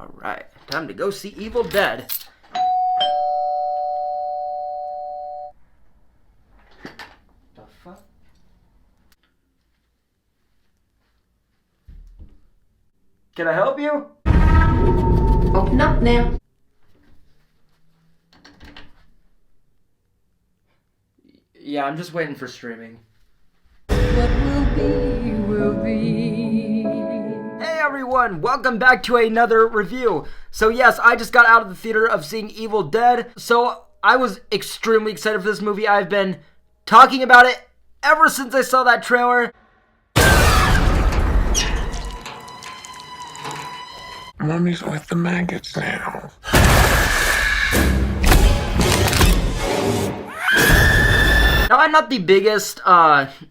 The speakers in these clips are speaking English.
Alright, time to go see Evil Dead. The fuck? Can I help you? Open up now. Yeah, I'm just waiting for streaming. What will be, will be. Hey everyone, welcome back to another review. So yes, I just got out of the theater of seeing Evil Dead, so I was extremely excited for this movie. I've been talking about it ever since I saw that trailer. Mommy's with the maggots now. Now, I'm not the biggest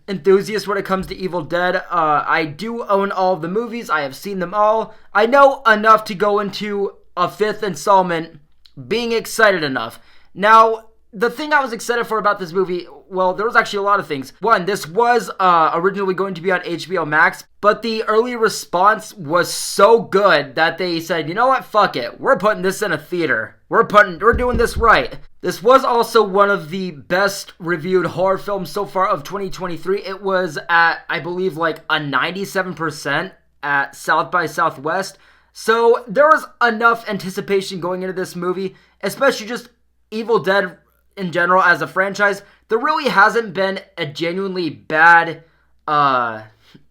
enthusiast when it comes to Evil Dead. I do own all of the movies. I have seen them all. I know enough to go into a fifth installment being excited enough. Now, the thing I was excited for about this movie, well, there was actually a lot of things. One, this was originally going to be on HBO Max, but the early response was so good that they said, you know what, fuck it. We're putting this in a theater. We're doing this right. This was also one of the best reviewed horror films so far of 2023. It was at, I believe, like a 97% at South by Southwest. So there was enough anticipation going into this movie, especially just Evil Dead in general as a franchise. There really hasn't been a genuinely bad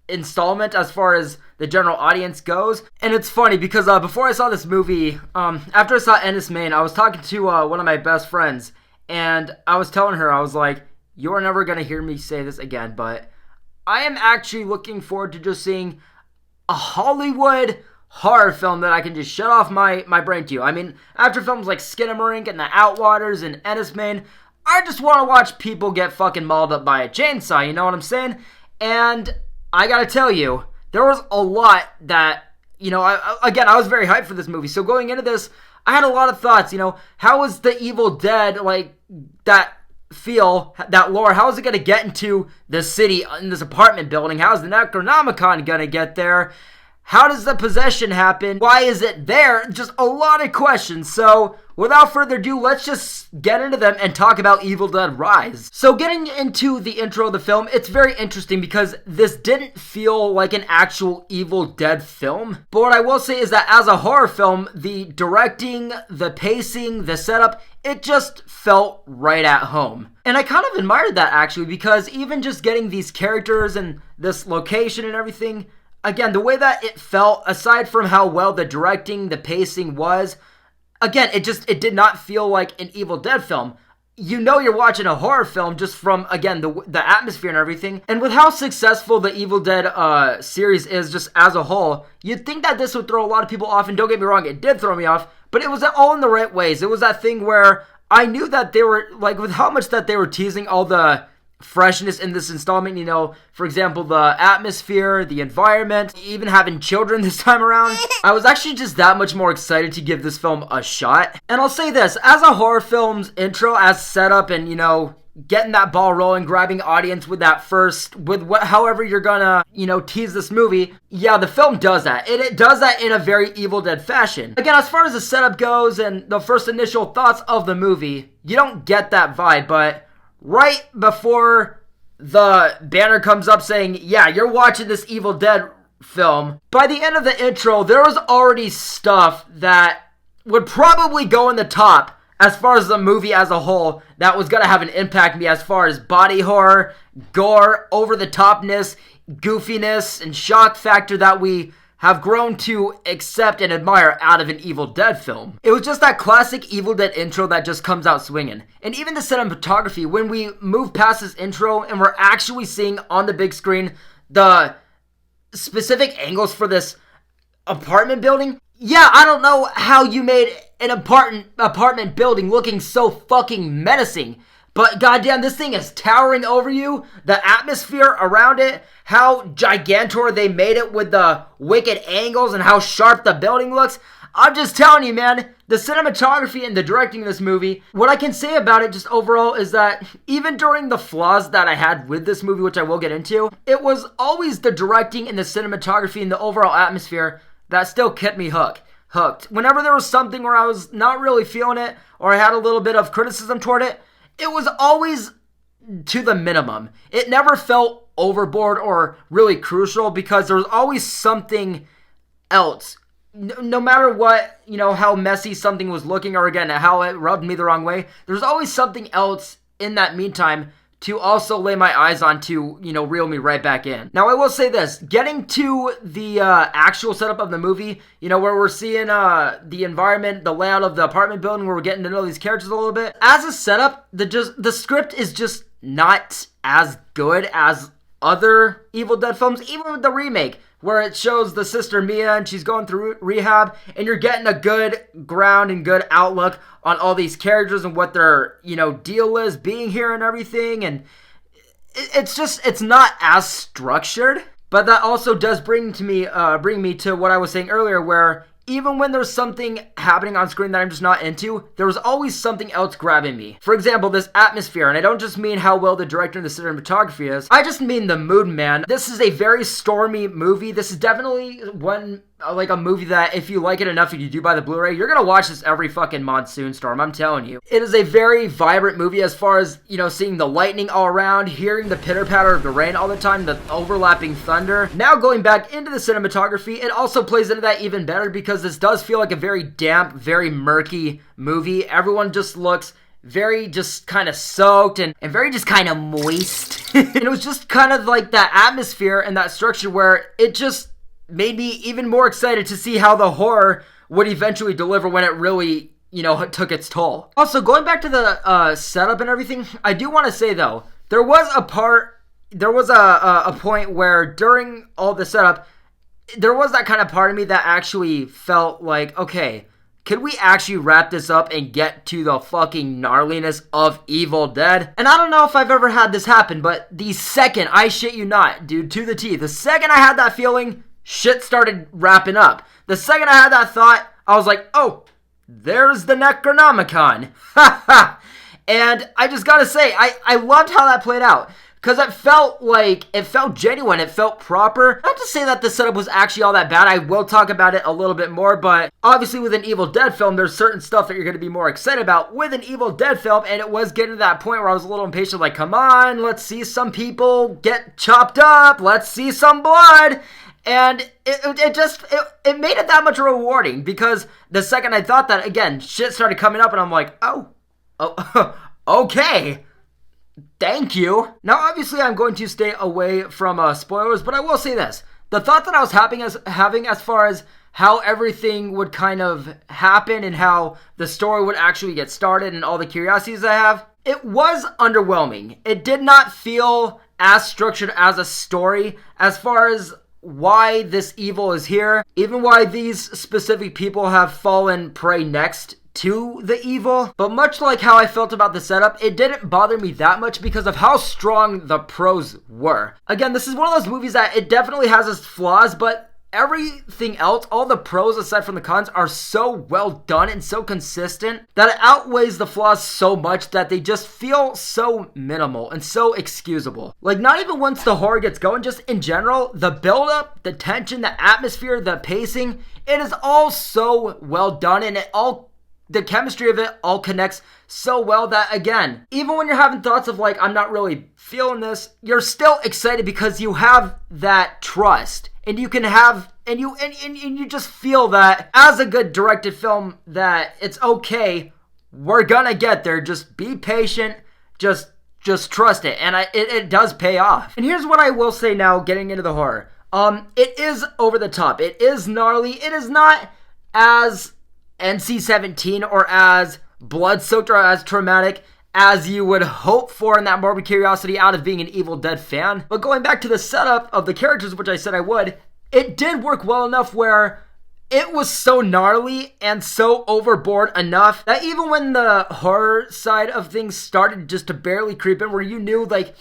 installment as far as the general audience goes. And it's funny because before I saw this movie, after I saw Ennis Main, I was talking to one of my best friends, and I was telling her, I was like, you're never gonna hear me say this again, but I am actually looking forward to just seeing a Hollywood horror film that I can just shut off my brain to. I mean, after films like Skinamarink and The Outwaters and Ennis Main, I just want to watch people get fucking mauled up by a chainsaw, you know what I'm saying? And I gotta tell you, there was a lot that, you know, I was very hyped for this movie. So going into this, I had a lot of thoughts, you know, how was the Evil Dead, like, that feel, that lore, how is it gonna get into the city, in this apartment building? How's the Necronomicon gonna get there? How does the possession happen? Why is it there? Just a lot of questions. So, without further ado, let's just get into them and talk about Evil Dead Rise. So, getting into the intro of the film, it's very interesting because this didn't feel like an actual Evil Dead film. But what I will say is that as a horror film, the directing, the pacing, the setup, it just felt right at home. And I kind of admired that actually, because even just getting these characters and this location and everything, again, the way that it felt, aside from how well the directing, the pacing was, again, it did not feel like an Evil Dead film. You know you're watching a horror film just from, again, the atmosphere and everything. And with how successful the Evil Dead series is just as a whole, you'd think that this would throw a lot of people off, and don't get me wrong, it did throw me off, but it was all in the right ways. It was that thing where I knew that they were, like, with how much that they were teasing all the freshness in this installment, you know, for example, the atmosphere, the environment, even having children this time around. I was actually just that much more excited to give this film a shot. And I'll say this, as a horror film's intro, as setup and, you know, getting that ball rolling, grabbing audience with that first, however you're gonna, you know, tease this movie, yeah, the film does that. It does that in a very Evil Dead fashion. Again, as far as the setup goes and the first initial thoughts of the movie, you don't get that vibe, but right before the banner comes up saying, yeah, you're watching this Evil Dead film, by the end of the intro, there was already stuff that would probably go in the top as far as the movie as a whole that was going to have an impact on me as far as body horror, gore, over-the-topness, goofiness, and shock factor that we have grown to accept and admire out of an Evil Dead film. It was just that classic Evil Dead intro that just comes out swinging. And even the cinematography, when we move past this intro and we're actually seeing on the big screen the specific angles for this apartment building, yeah, I don't know how you made an apartment building looking so fucking menacing. But goddamn, this thing is towering over you. The atmosphere around it, how gigantor they made it with the wicked angles and how sharp the building looks. I'm just telling you, man, the cinematography and the directing of this movie, what I can say about it just overall is that even during the flaws that I had with this movie, which I will get into, it was always the directing and the cinematography and the overall atmosphere that still kept me hooked. hooked. Whenever there was something where I was not really feeling it, or I had a little bit of criticism toward it, it was always to the minimum. It never felt overboard or really crucial because there was always something else. No matter what, how messy something was looking, or again, how it rubbed me the wrong way, there's always something else in that meantime to also lay my eyes on to, reel me right back in. Now, I will say this, getting to the actual setup of the movie, where we're seeing the environment, the layout of the apartment building, where we're getting to know these characters a little bit. As a setup, the script is just not as good as other Evil Dead films, even with the remake, where it shows the sister Mia and she's going through rehab, and you're getting a good ground and good outlook on all these characters and what their, deal is being here and everything. And it's not as structured, but that also does bring me to what I was saying earlier, where even when there's something happening on screen that I'm just not into, there was always something else grabbing me. For example, this atmosphere, and I don't just mean how well the director and the cinematography is, I just mean the mood, man. This is a very stormy movie. This is definitely a movie that if you like it enough and you do buy the Blu-ray, you're gonna watch this every fucking monsoon storm, I'm telling you. It is a very vibrant movie as far as, seeing the lightning all around, hearing the pitter-patter of the rain all the time, the overlapping thunder. Now going back into the cinematography, it also plays into that even better because this does feel like a very damp, very murky movie. Everyone just looks very just kind of soaked and very just kind of moist. And it was just kind of like that atmosphere and that structure where it just made me even more excited to see how the horror would eventually deliver when it really, took its toll. Also, going back to the setup and everything, I do want to say though, there was a point where during all the setup, there was that kind of part of me that actually felt like, okay, could we actually wrap this up and get to the fucking gnarliness of Evil Dead? And I don't know if I've ever had this happen, but the second, I shit you not, dude, to the T, the second I had that feeling, shit started wrapping up. The second I had that thought, I was like, oh, there's the Necronomicon. Ha ha. And I just gotta say, I loved how that played out. Because it felt genuine, it felt proper. Not to say that the setup was actually all that bad, I will talk about it a little bit more, but obviously with an Evil Dead film, there's certain stuff that you're going to be more excited about with an Evil Dead film, and it was getting to that point where I was a little impatient, like, come on, let's see some people get chopped up, let's see some blood. And it made it that much rewarding, because the second I thought that, again, shit started coming up, and I'm like, oh, okay. Thank you. Now, obviously, I'm going to stay away from spoilers, but I will say this. The thought that I was having as far as how everything would kind of happen and how the story would actually get started and all the curiosities I have, it was underwhelming. It did not feel as structured as a story as far as why this evil is here, even why these specific people have fallen prey next to the evil. But much like how I felt about the setup, it didn't bother me that much because of how strong the pros were. Again, this is one of those movies that it definitely has its flaws, but everything else, all the pros aside from the cons, are so well done and so consistent that it outweighs the flaws so much that they just feel so minimal and so excusable. Like, not even once the horror gets going, just in general, the build-up, the tension, the atmosphere, the pacing, it is all so well done, and the chemistry of it all connects so well that, again, even when you're having thoughts of like, I'm not really feeling this, you're still excited because you have that trust. And you can have, and you just feel that as a good directed film that it's okay, we're gonna get there, just be patient, just trust it, and it does pay off. And here's what I will say now, getting into the horror. It is over the top, it is gnarly, it is not as NC-17 or as blood-soaked or as traumatic as you would hope for in that morbid curiosity out of being an Evil Dead fan. But going back to the setup of the characters, which I said I would, it did work well enough where it was so gnarly and so overboard enough that even when the horror side of things started just to barely creep in, where you knew, like,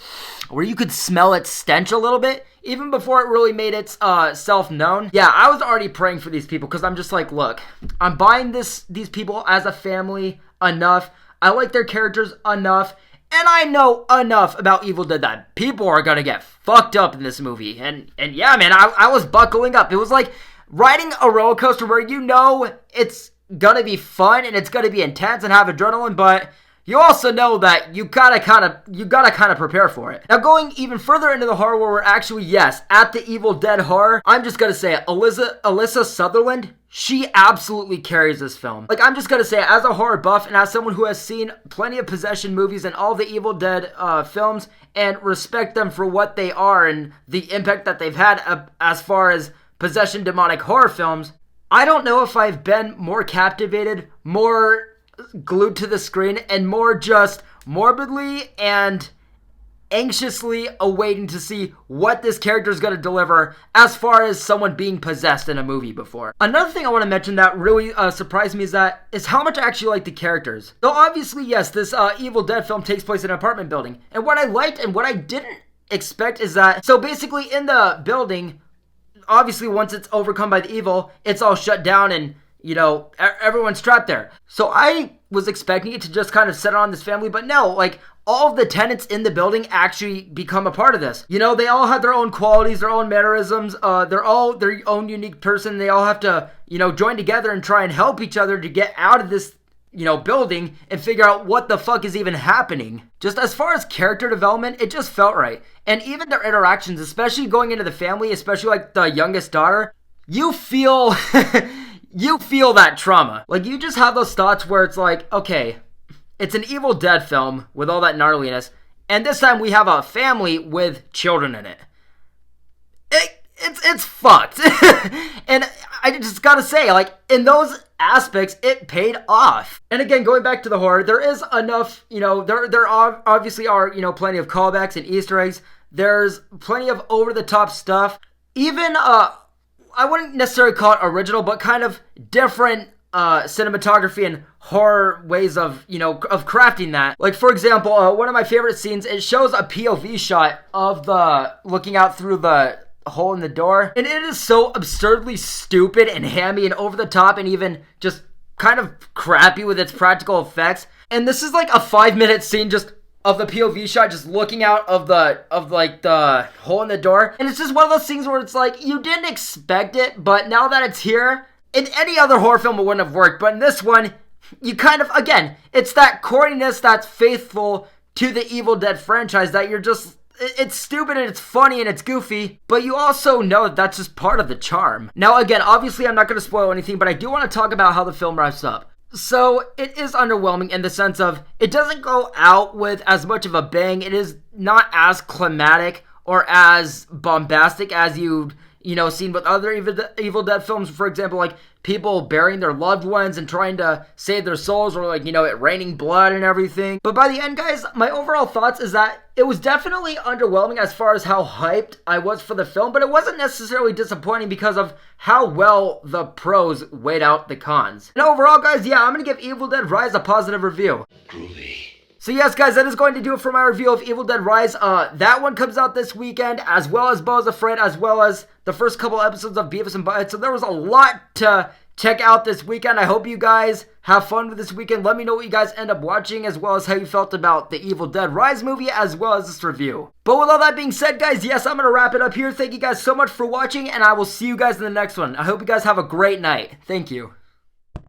where you could smell its stench a little bit, even before it really made its self known. Yeah, I was already praying for these people because I'm just like, look, I'm buying these people as a family enough. I like their characters enough, and I know enough about Evil Dead that people are gonna get fucked up in this movie. And yeah, man, I was buckling up. It was like riding a roller coaster where you know it's gonna be fun and it's gonna be intense and have adrenaline, but you also know that you gotta kind of prepare for it. Now, going even further into the horror where we're actually, yes, at the Evil Dead horror, I'm just gonna say it. Alyssa Sutherland, she absolutely carries this film. Like, I'm just gonna say it, as a horror buff and as someone who has seen plenty of possession movies and all the Evil Dead films and respect them for what they are and the impact that they've had as far as possession demonic horror films, I don't know if I've been more captivated, more glued to the screen, and more just morbidly and anxiously awaiting to see what this character is going to deliver as far as someone being possessed in a movie before. Another thing I want to mention that really surprised me is how much I actually like the characters. Though obviously, yes, this Evil Dead film takes place in an apartment building, and what I liked and what I didn't expect is that, so basically in the building, obviously once it's overcome by the evil, it's all shut down and everyone's trapped there. So I was expecting it to just kind of set on this family, but no, like, all of the tenants in the building actually become a part of this. They all have their own qualities, their own mannerisms, they're all their own unique person. They all have to, join together and try and help each other to get out of this, building and figure out what the fuck is even happening. Just as far as character development, it just felt right. And even their interactions, especially going into the family, especially like the youngest daughter, you feel... you feel that trauma. Like, you just have those thoughts where it's like, okay, it's an Evil Dead film with all that gnarliness, and this time we have a family with children in it. It's fucked. And I just gotta say, like, in those aspects, it paid off. And again, going back to the horror, there is enough, there obviously are, plenty of callbacks and Easter eggs. There's plenty of over-the-top stuff. Even, I wouldn't necessarily call it original, but kind of different cinematography and horror ways of, of crafting that. Like, for example, one of my favorite scenes, it shows a POV shot of the looking out through the hole in the door. And it is so absurdly stupid and hammy and over the top and even just kind of crappy with its practical effects. And this is like a 5-minute scene just of the POV shot just looking out of the hole in the door. And it's just one of those things where it's like, you didn't expect it, but now that it's here, in any other horror film it wouldn't have worked. But in this one, you kind of, again, it's that corniness that's faithful to the Evil Dead franchise that you're just, it's stupid and it's funny and it's goofy, but you also know that that's just part of the charm. Now again, obviously I'm not going to spoil anything, but I do want to talk about how the film wraps up. So, it is underwhelming in the sense of, it doesn't go out with as much of a bang. It is not as climatic or as bombastic as you've, seen with other Evil Dead films. For example, like, people burying their loved ones and trying to save their souls, or like, it raining blood and everything. But by the end, guys, my overall thoughts is that it was definitely underwhelming as far as how hyped I was for the film, but it wasn't necessarily disappointing because of how well the pros weighed out the cons. And overall, guys, yeah, I'm going to give Evil Dead Rise a positive review. Groovy. So yes, guys, that is going to do it for my review of Evil Dead Rise. That one comes out this weekend, as well as Bo's Afraid, as well as the first couple episodes of Beavis and Butthead. So there was a lot to check out this weekend. I hope you guys have fun with this weekend. Let me know what you guys end up watching, as well as how you felt about the Evil Dead Rise movie, as well as this review. But with all that being said, guys, yes, I'm going to wrap it up here. Thank you guys so much for watching, and I will see you guys in the next one. I hope you guys have a great night. Thank you.